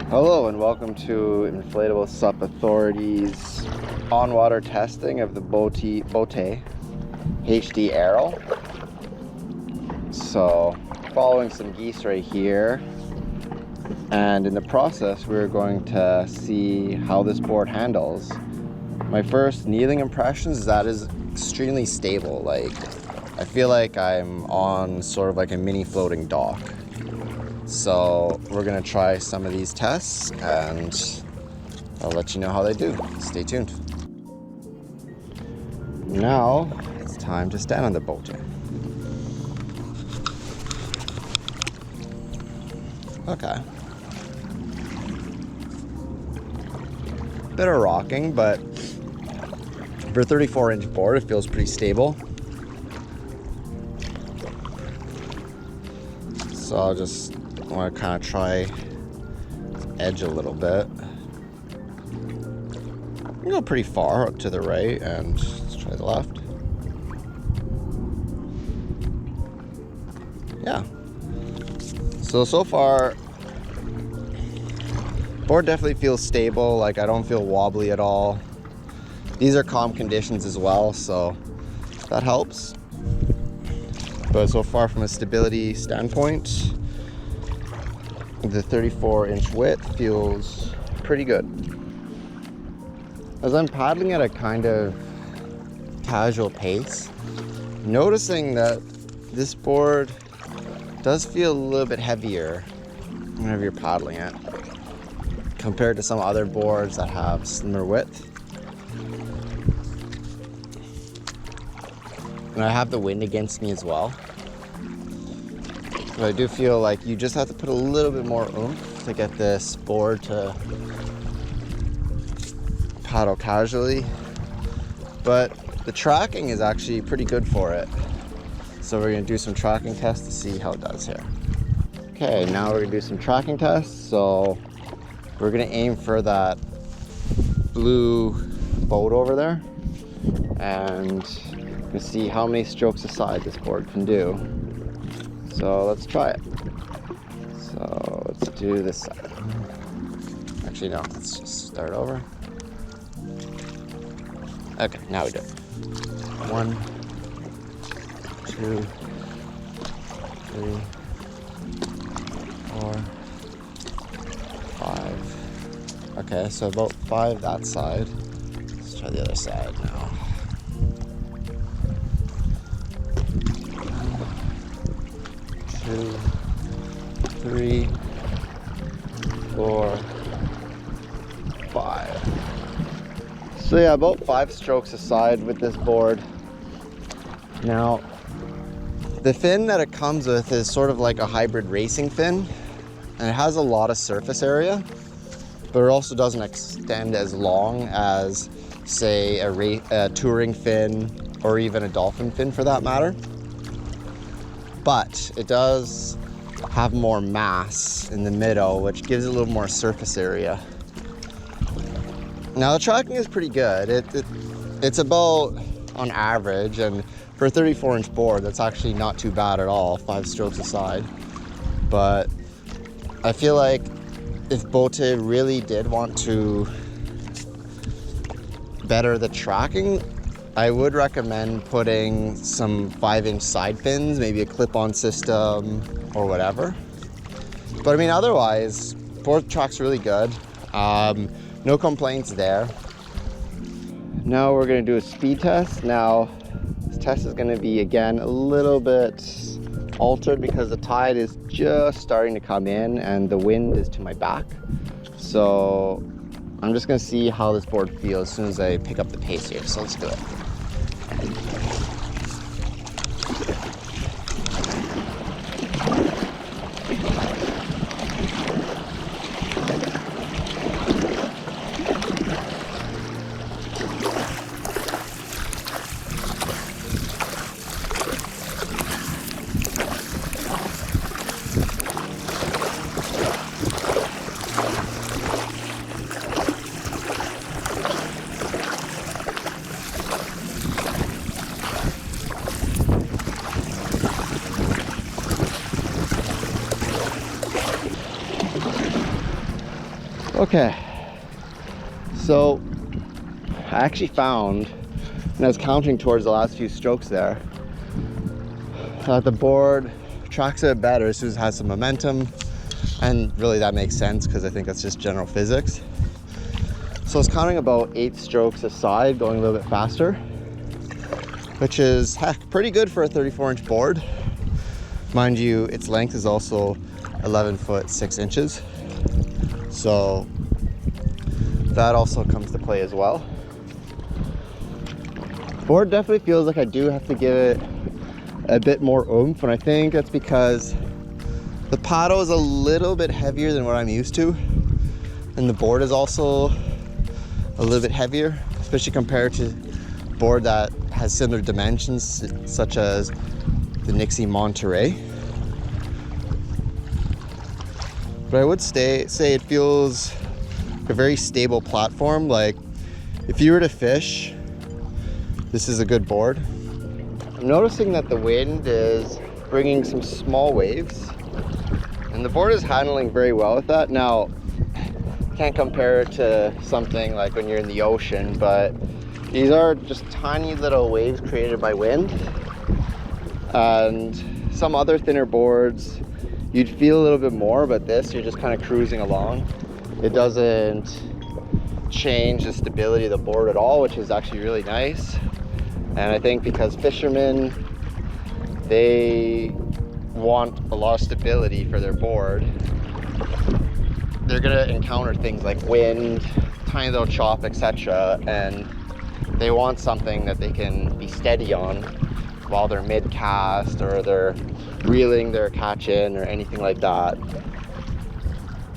Hello and welcome to Inflatable Sup Authority's on-water testing of the BOTE HD Aero. So, following some geese right here, and in the process we're going to see how this board handles. My first kneeling impressions is that it is extremely stable. Like, I feel like I'm on sort of like a mini floating dock. So we're gonna try some of these tests and I'll let you know how they do. Stay tuned. Now it's time to stand on the boat. Okay. Bit of rocking, but for a 34-inch board, it feels pretty stable. So I'll just want to kind of try edge a little bit. We'll go pretty far up to the right and let's try the left. Yeah. So far, board definitely feels stable. Like, I don't feel wobbly at all. These are calm conditions as well, so that helps. But so far from a stability standpoint, the 34-inch width feels pretty good. As I'm paddling at a kind of casual pace, noticing that this board does feel a little bit heavier whenever you're paddling it compared to some other boards that have slimmer width. And I have the wind against me as well. But I do feel like you just have to put a little bit more oomph to get this board to paddle casually. But the tracking is actually pretty good for it. So we're gonna do some tracking tests to see how it does here. Okay, now we're gonna do some tracking tests. So we're gonna aim for that blue boat over there and to see how many strokes a side this board can do. So let's try it. So let's do this side. Actually, no, let's just start over. Okay, now we do it. 1, 2, 3, 4, 5. Okay, so about 5 that side. Let's try the other side now. 2, 3, 4, 5. So yeah, about 5 strokes a side with this board. Now, the fin that it comes with is sort of like a hybrid racing fin, and it has a lot of surface area, but it also doesn't extend as long as, say, a touring fin or even a dolphin fin for that matter. But it does have more mass in the middle, which gives it a little more surface area. Now the tracking is pretty good. It's about on average, and for a 34-inch board, that's actually not too bad at all, 5 strokes a side. But I feel like if BOTE really did want to better the tracking, I would recommend putting some 5-inch side fins, maybe a clip-on system or whatever. But I mean, otherwise, board track's really good. No complaints there. Now we're gonna do a speed test. Now, this test is gonna be, again, a little bit altered because the tide is just starting to come in and the wind is to my back. So I'm just gonna see how this board feels as soon as I pick up the pace here. So let's do it. Okay, so I actually found, and I was counting towards the last few strokes there, that the board tracks a bit better as soon as it has some momentum, and really that makes sense because I think that's just general physics. So I was counting about 8 strokes a side, going a little bit faster, which is, heck, pretty good for a 34-inch board. Mind you, its length is also 11 foot 6 inches. So that also comes to play as well. Board definitely feels like I do have to give it a bit more oomph, and I think that's because the paddle is a little bit heavier than what I'm used to, and the board is also a little bit heavier, especially compared to board that has similar dimensions, such as the Nixie Monterey. But I would say it feels a very stable platform. Like, if you were to fish, this is a good board. I'm noticing that the wind is bringing some small waves, and the board is handling very well with that. Now, can't compare it to something like when you're in the ocean, but these are just tiny little waves created by wind. And some other thinner boards, you'd feel a little bit more, but this, you're just kind of cruising along. It doesn't change the stability of the board at all, which is actually really nice. And I think because fishermen, they want a lot of stability for their board, they're gonna encounter things like wind, tiny little chop, etc. And they want something that they can be steady on while they're mid-cast, or they're reeling their catch in, or anything like that.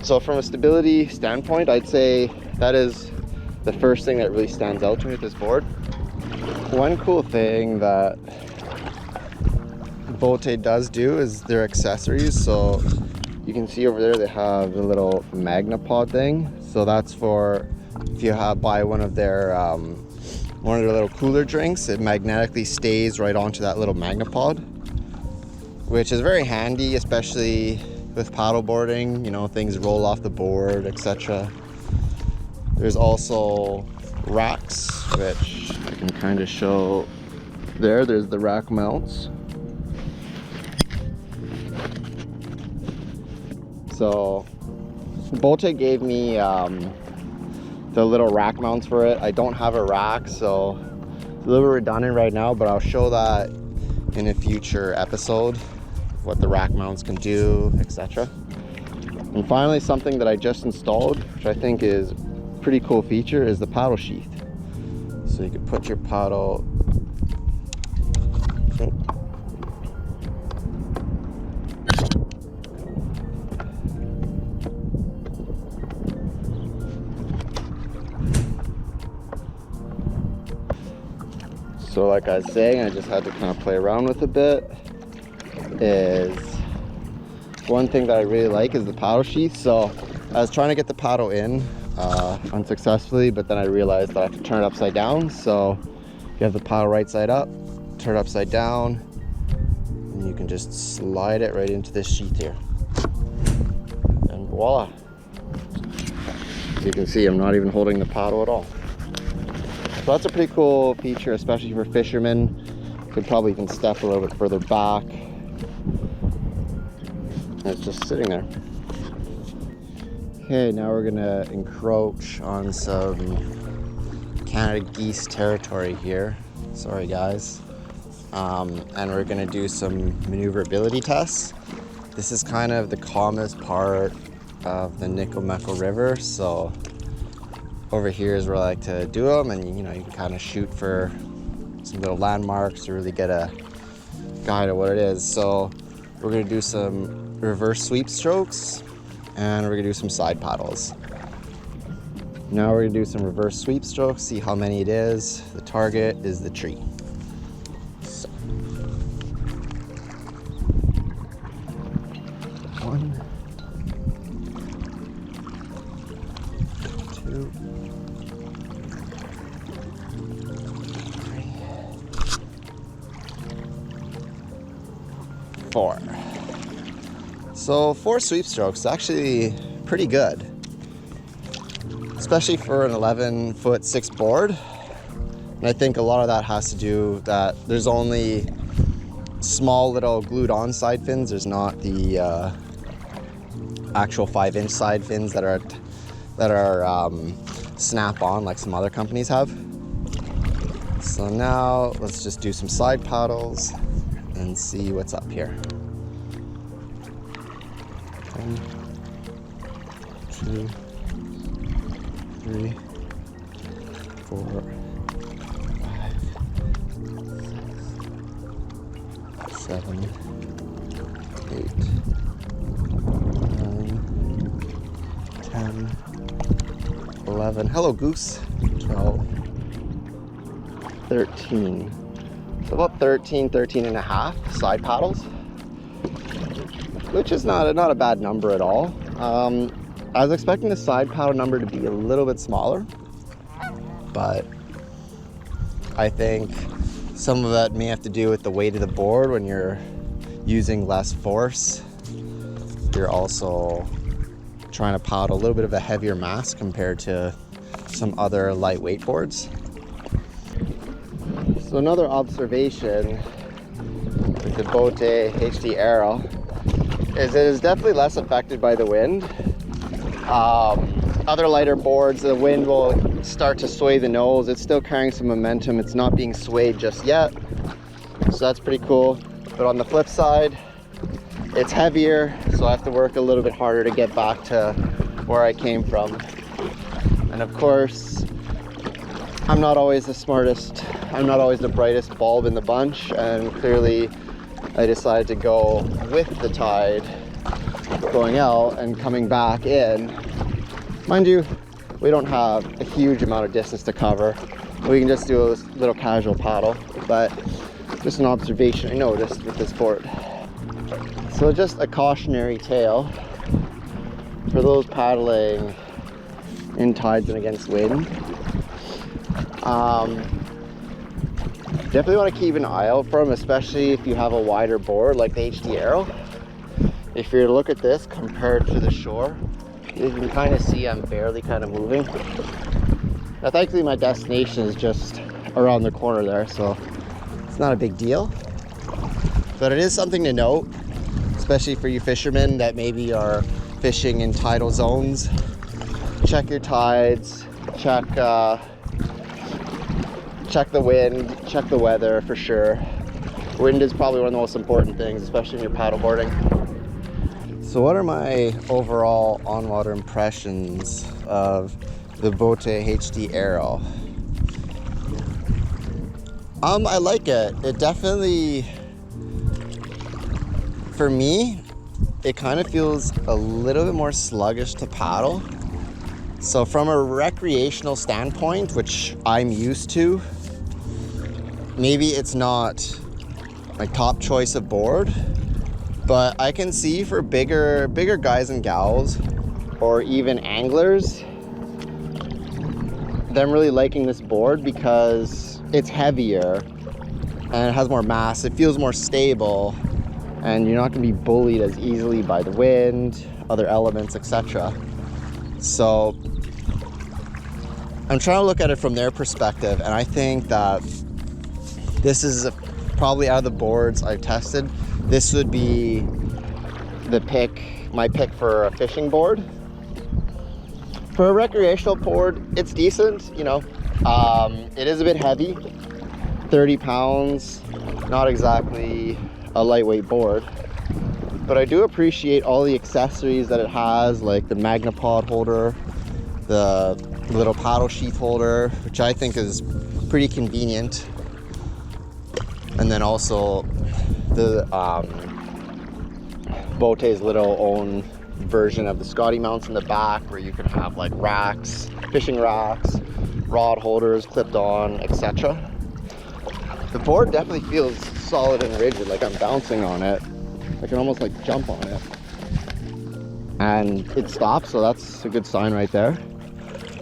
So from a stability standpoint, I'd say that is the first thing that really stands out to me with this board. One cool thing that BOTE does do is their accessories. So you can see over there they have the little Magnapod thing. So that's for if you buy one of their little cooler drinks, it magnetically stays right onto that little Magnapod, which is very handy, especially with paddle boarding. You know, things roll off the board, etc. There's also racks, which I can kind of show there. There's the rack mounts. So BOTE gave me the little rack mounts for it. I don't have a rack, so it's a little bit redundant right now, but I'll show that in a future episode, what the rack mounts can do, etc. And finally, something that I just installed, which I think is a pretty cool feature, is the paddle sheath. So you can put your paddle So like I was saying, I just had to kind of play around with a bit. Is one thing that I really like is the paddle sheath. So I was trying to get the paddle in unsuccessfully, but then I realized that I have to turn it upside down. So you have the paddle right side up, turn it upside down, and you can just slide it right into this sheath here. And voila. As you can see, I'm not even holding the paddle at all. So that's a pretty cool feature, especially for fishermen. Could probably even step a little bit further back. And it's just sitting there. Okay, now we're gonna encroach on some Canada geese territory here. Sorry guys. And we're gonna do some maneuverability tests. This is kind of the calmest part of the Nickel River, so over here is where I like to do them, and you know, you can kind of shoot for some little landmarks to really get a guide of what it is. So we're gonna do some reverse sweep strokes, and we're gonna do some side paddles. Now we're gonna do some reverse sweep strokes, see how many it is. The target is the tree. So. 1, 2, 3, 4. So 4 sweep strokes is actually pretty good. especially for an 11-foot 6 board. And I think a lot of that has to do that there's only small little glued on side fins. There's not the actual 5-inch side fins that are snap on like some other companies have. So now let's just do some side paddles and see what's up here. 1, 2, 3, 4, 5, 6, 7, 8, 9, 10, 11. Hello, Goose. 12, 13. So about 13 and a half side paddles, which is not a bad number at all. I was expecting the side paddle number to be a little bit smaller, but I think some of that may have to do with the weight of the board. When you're using less force, you're also trying to paddle a little bit of a heavier mass compared to some other lightweight boards. So another observation with the BOTE HD Aero is it is definitely less affected by the wind. Other lighter boards, the wind will start to sway the nose. It's still carrying some momentum. It's not being swayed just yet. So that's pretty cool. But on the flip side, it's heavier, so I have to work a little bit harder to get back to where I came from. And of course, I'm not always the smartest, I'm not always the brightest bulb in the bunch, and clearly I decided to go with the tide going out and coming back in. Mind you, we don't have a huge amount of distance to cover. We can just do a little casual paddle, but just an observation I noticed with this board. So just a cautionary tale for those paddling in tides and against wind. Definitely want to keep an eye out for them, especially if you have a wider board like the HD Aero. If you're to look at this compared to the shore, you can kind of see I'm barely kind of moving. Now thankfully my destination is just around the corner there, so it's not a big deal. But it is something to note, especially for you fishermen that maybe are fishing in tidal zones. Check your tides, check the wind, check the weather for sure. Wind is probably one of the most important things, especially when you're paddleboarding. So what are my overall on-water impressions of the BOTE HD Aero? I like it. It definitely, for me, it kind of feels a little bit more sluggish to paddle. So from a recreational standpoint, which I'm used to, maybe it's not my top choice of board, but I can see for bigger guys and gals, or even anglers, them really liking this board because it's heavier and it has more mass. It feels more stable, and you're not going to be bullied as easily by the wind, other elements, etc. So I'm trying to look at it from their perspective, and I think that this is probably, out of the boards I've tested, this would be my pick for a fishing board. For a recreational board, it's decent, you know. It is a bit heavy, 30 pounds, not exactly a lightweight board, but I do appreciate all the accessories that it has, like the Magnapod holder, the little paddle sheath holder, which I think is pretty convenient. And then also the BOTE's little own version of the Scotty mounts in the back, where you can have like racks, fishing racks, rod holders clipped on, etc. The board definitely feels solid and rigid, like I'm bouncing on it. I can almost like jump on it. And it stops, so that's a good sign right there.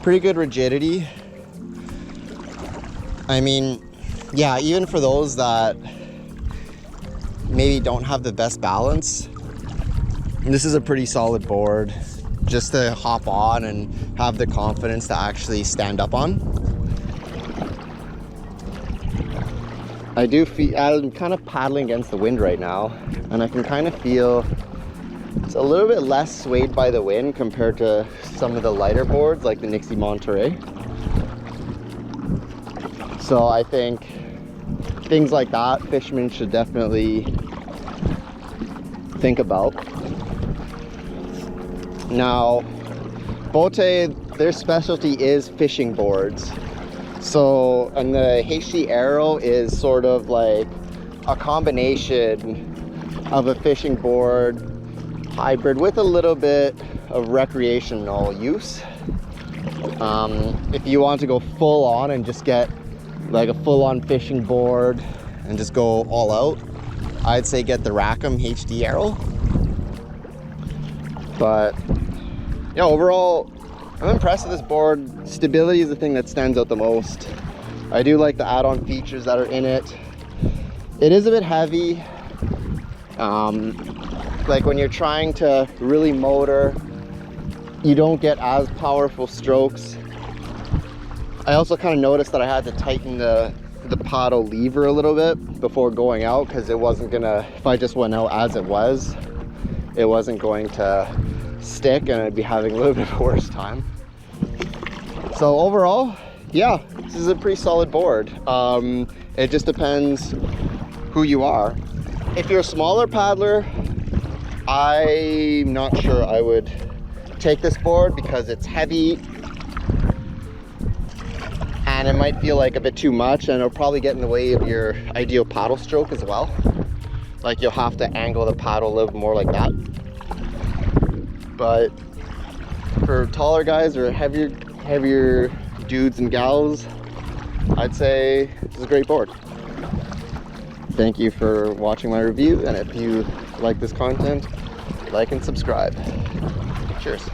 Pretty good rigidity. I mean, yeah, even for those that maybe don't have the best balance, this is a pretty solid board. just to hop on and have the confidence to actually stand up on. I do feel, I'm kind of paddling against the wind right now, and I can kind of feel it's a little bit less swayed by the wind compared to some of the lighter boards like the Nixie Monterey. So I think things like that, fishermen should definitely think about. Now, BOTE, their specialty is fishing boards. So, and the HD Aero is sort of like a combination of a fishing board hybrid with a little bit of recreational use. If you want to go full on and just get like a full-on fishing board and just go all out, I'd say get the Rackham HD Aero. But yeah, overall, I'm impressed with this board. Stability is the thing that stands out the most. I do like the add-on features that are in it. It is a bit heavy. Like when you're trying to really motor, you don't get as powerful strokes. I also kind of noticed that I had to tighten the paddle lever a little bit before going out, because it wasn't gonna, if I just went out as it was, it wasn't going to stick and I'd be having a little bit of a worse time. So overall, yeah, this is a pretty solid board. It just depends who you are. If you're a smaller paddler, I'm not sure I would take this board because it's heavy and it might feel like a bit too much, and it'll probably get in the way of your ideal paddle stroke as well. Like you'll have to angle the paddle a little more like that. But for taller guys or heavier dudes and gals, I'd say this is a great board. Thank you for watching my review, and if you like this content, like and subscribe. Cheers.